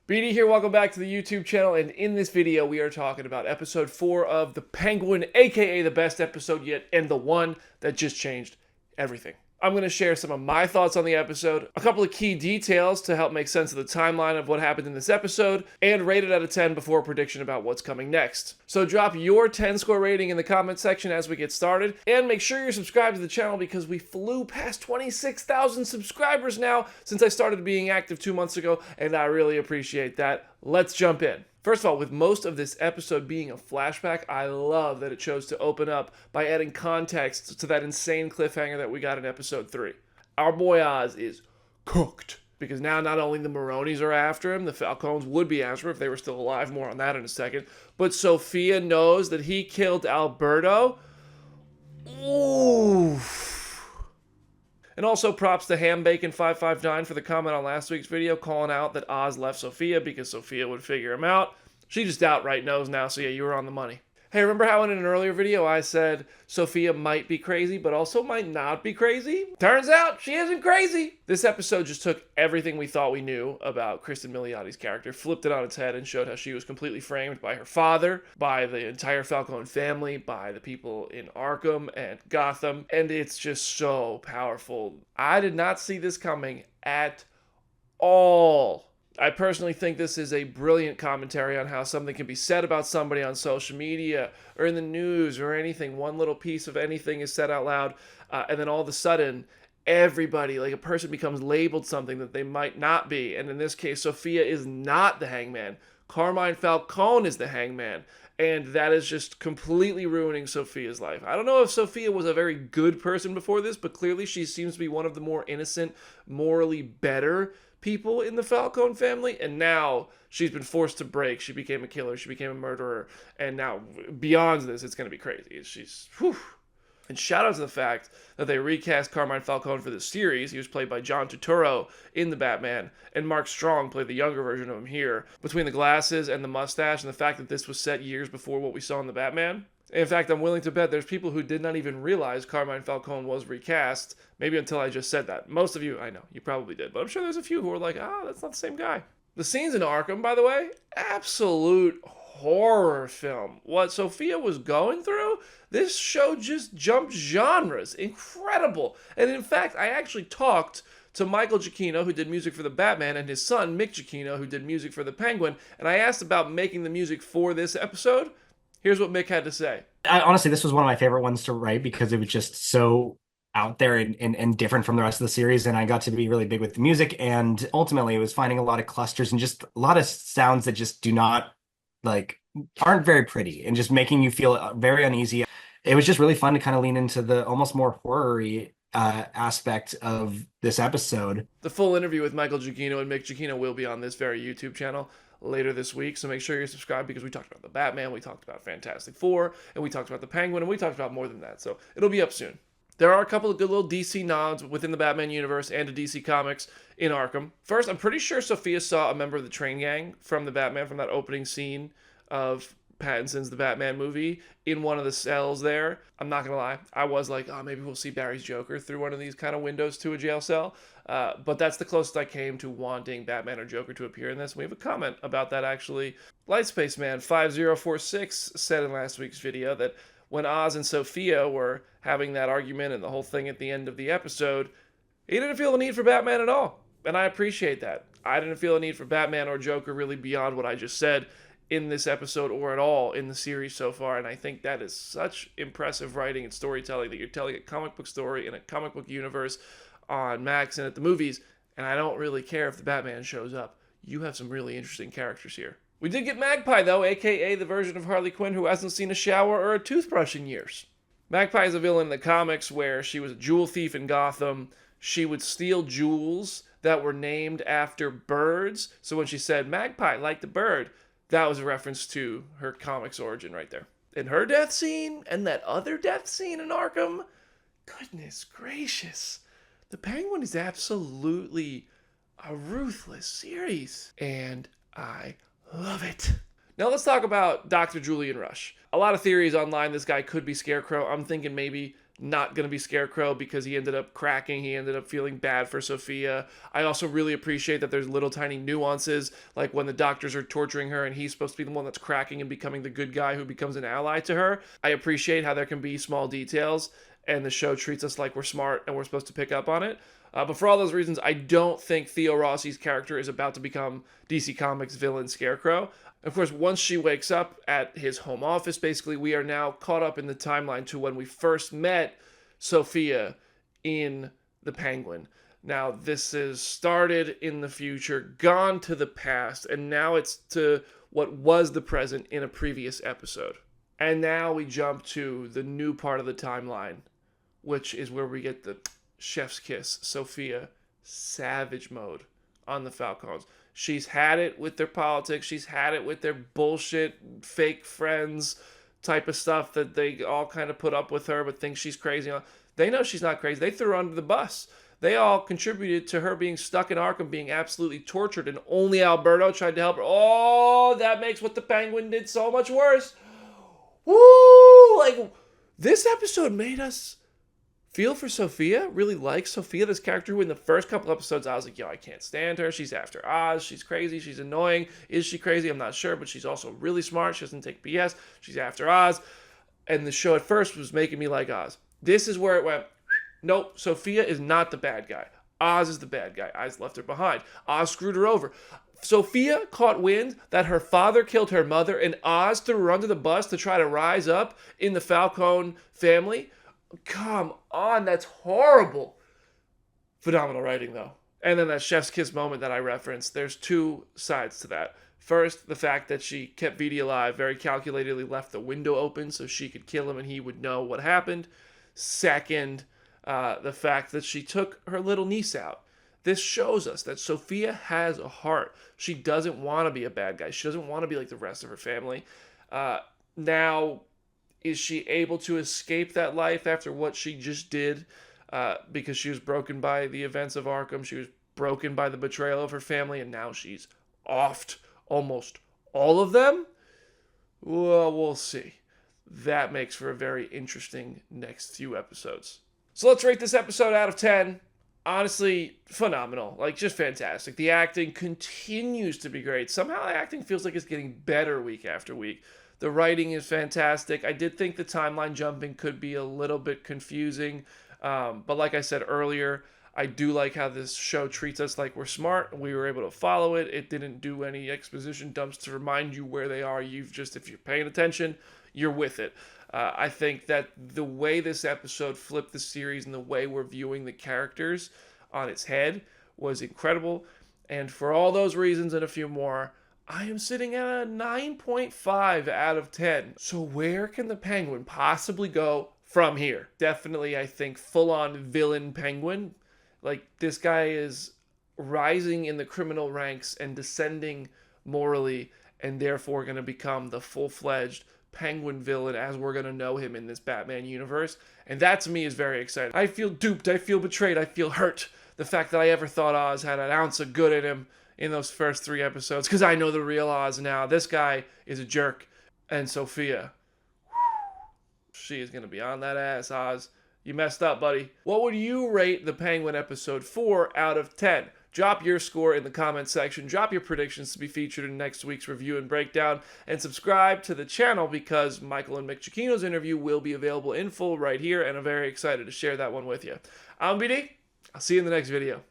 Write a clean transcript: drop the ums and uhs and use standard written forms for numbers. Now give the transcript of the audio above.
BD here, welcome back to the YouTube channel, and in this video we are talking about episode 4 of The Penguin, aka the best episode yet, and the one that just changed everything. I'm going to share some of my thoughts on the episode, a couple of key details to help make sense of the timeline of what happened in this episode, and rate it out of 10 before a prediction about what's coming next. So drop your 10 score rating in the comment section as we get started, and make sure you're subscribed to the channel because we flew past 26,000 subscribers now since I started being active 2 months ago, and I really appreciate that. Let's jump in. First of all, with most of this episode being a flashback, I love that it chose to open up by adding context to that insane cliffhanger that we got in episode 3. Our boy Oz is cooked, because now not only the Maronis are after him, the Falcones would be after him if they were still alive, more on that in a second, but Sofia knows that he killed Alberto. Ooh. And also props to HamBacon559 for the comment on last week's video calling out that Oz left Sofia because Sofia would figure him out. She just outright knows now, so yeah, you were on the money. Hey, remember how in an earlier video I said Sofia might be crazy, but also might not be crazy? Turns out she isn't crazy. This episode just took everything we thought we knew about Cristin Milioti's character, flipped it on its head, and showed how she was completely framed by her father, by the entire Falcone family, by the people in Arkham and Gotham, and it's just so powerful. I did not see this coming at all. I personally think this is a brilliant commentary on how something can be said about somebody on social media or in the news or anything. One little piece of anything is said out loud, and then all of a sudden, everybody, like a person becomes labeled something that they might not be. And in this case, Sofia is not the hangman. Carmine Falcone is the hangman. And that is just completely ruining Sofia's life. I don't know if Sofia was a very good person before this, but clearly she seems to be one of the more innocent, morally better people in the Falcone family, and now she's been forced to break. She became a killer, she became a murderer, and now beyond this, it's going to be crazy. She's, whew. And shout out to the fact that they recast Carmine Falcone for this series. He was played by John Turturro in The Batman, and Mark Strong played the younger version of him here. Between the glasses and the mustache, and the fact that this was set years before what we saw in The Batman, in fact, I'm willing to bet there's people who did not even realize Carmine Falcone was recast, maybe until I just said that. Most of you, I know, you probably did, but I'm sure there's a few who are like, that's not the same guy. The scenes in Arkham, by the way, absolute horror film. What Sofia was going through, this show just jumped genres. Incredible. And in fact, I actually talked to Michael Giacchino, who did music for The Batman, and his son, Mick Giacchino, who did music for The Penguin, and I asked about making the music for this episode. Here's what Mick had to say. Honestly, this was one of my favorite ones to write because it was just so out there and different from the rest of the series. And I got to be really big with the music. And ultimately, it was finding a lot of clusters and just a lot of sounds that just aren't very pretty and just making you feel very uneasy. It was just really fun to kind of lean into the almost more horror-y aspect of this episode. The full interview with Michael Giacchino and Mick Giacchino will be on this very YouTube channel later this week, so make sure you're subscribed because we talked about the Batman, we talked about Fantastic Four, and we talked about the Penguin, and we talked about more than that, so it'll be up soon. There are a couple of good little DC nods within the Batman universe and to DC Comics in Arkham. First, I'm pretty sure Sofia saw a member of the train gang from the Batman, from that opening scene of Pattinson's The Batman movie, in one of the cells there. I'm not gonna lie, I was like, maybe we'll see Barry's Joker through one of these kind of windows to a jail cell, but that's the closest I came to wanting Batman or Joker to appear in this. We have a comment about that, actually. Lightspace Man 5046 said in last week's video that when Oz and Sofia were having that argument and the whole thing at the end of the episode, he didn't feel the need for Batman at all, and I appreciate that. I didn't feel a need for Batman or Joker really beyond what I just said in this episode or at all in the series so far, and I think that is such impressive writing and storytelling that you're telling a comic book story in a comic book universe on Max and at the movies, and I don't really care if the Batman shows up. You have some really interesting characters here. We did get Magpie, though, aka the version of Harley Quinn who hasn't seen a shower or a toothbrush in years. Magpie is a villain in the comics where she was a jewel thief in Gotham. She would steal jewels that were named after birds, so when she said, Magpie, like the bird, that was a reference to her comics origin right there. And her death scene, and that other death scene in Arkham, goodness gracious. The Penguin is absolutely a ruthless series, and I love it. Now let's talk about Dr. Julian Rush. A lot of theories online, this guy could be Scarecrow. I'm thinking maybe not going to be Scarecrow because he ended up cracking. He ended up feeling bad for Sofia. I also really appreciate that there's little tiny nuances, like when the doctors are torturing her and he's supposed to be the one that's cracking and becoming the good guy who becomes an ally to her. I appreciate how there can be small details and the show treats us like we're smart and we're supposed to pick up on it. But for all those reasons, I don't think Theo Rossi's character is about to become DC Comics villain Scarecrow. Of course, once she wakes up at his home office, basically, we are now caught up in the timeline to when we first met Sofia in the Penguin. Now, this is started in the future, gone to the past, and now it's to what was the present in a previous episode. And now we jump to the new part of the timeline, which is where we get the chef's kiss, Sofia, savage mode on the Falcons. She's had it with their politics. She's had it with their bullshit, fake friends type of stuff that they all kind of put up with her but think she's crazy. They know she's not crazy. They threw her under the bus. They all contributed to her being stuck in Arkham, being absolutely tortured, and only Alberto tried to help her. Oh, that makes what the Penguin did so much worse. Woo! Like, this episode made us feel for Sofia, really like Sofia, this character who in the first couple episodes I was like, yo, I can't stand her. She's after Oz. She's crazy. She's annoying. Is she crazy? I'm not sure, but she's also really smart. She doesn't take BS. She's after Oz. And the show at first was making me like Oz. This is where it went, nope, Sofia is not the bad guy. Oz is the bad guy. Oz left her behind. Oz screwed her over. Sofia caught wind that her father killed her mother and Oz threw her under the bus to try to rise up in the Falcone family. Come on, that's horrible. Phenomenal writing, though. And then that chef's kiss moment that I referenced, there's two sides to that. First, the fact that she kept Vidi alive, very calculatedly left the window open so she could kill him and he would know what happened. Second, the fact that she took her little niece out. This shows us that Sofia has a heart. She doesn't want to be a bad guy. She doesn't want to be like the rest of her family. Now, is she able to escape that life after what she just did? Because she was broken by the events of Arkham. She was broken by the betrayal of her family, and now she's offed almost all of them? Well, we'll see. That makes for a very interesting next few episodes. So let's rate this episode out of 10. Honestly, phenomenal. Like, just fantastic. The acting continues to be great. Somehow the acting feels like it's getting better week after week. The writing is fantastic. I did think the timeline jumping could be a little bit confusing. But like I said earlier, I do like how this show treats us like we're smart. We were able to follow it. It didn't do any exposition dumps to remind you where they are. If you're paying attention, you're with it. I think that the way this episode flipped the series and the way we're viewing the characters on its head was incredible. And for all those reasons and a few more, I am sitting at a 9.5 out of 10. So where can the Penguin possibly go from here? Definitely, I think, full-on villain Penguin. Like, this guy is rising in the criminal ranks and descending morally, and therefore going to become the full-fledged Penguin villain as we're going to know him in this Batman universe. And that, to me, is very exciting. I feel duped. I feel betrayed. I feel hurt. The fact that I ever thought Oz had an ounce of good in him in those first 3 episodes, because I know the real Oz now. This guy is a jerk. And Sofia, she is going to be on that ass, Oz. You messed up, buddy. What would you rate the Penguin episode 4 out of 10? Drop your score in the comment section. Drop your predictions to be featured in next week's review and breakdown. And subscribe to the channel because Michael and Mick Giacchino's interview will be available in full right here, and I'm very excited to share that one with you. I'm BD. I'll see you in the next video.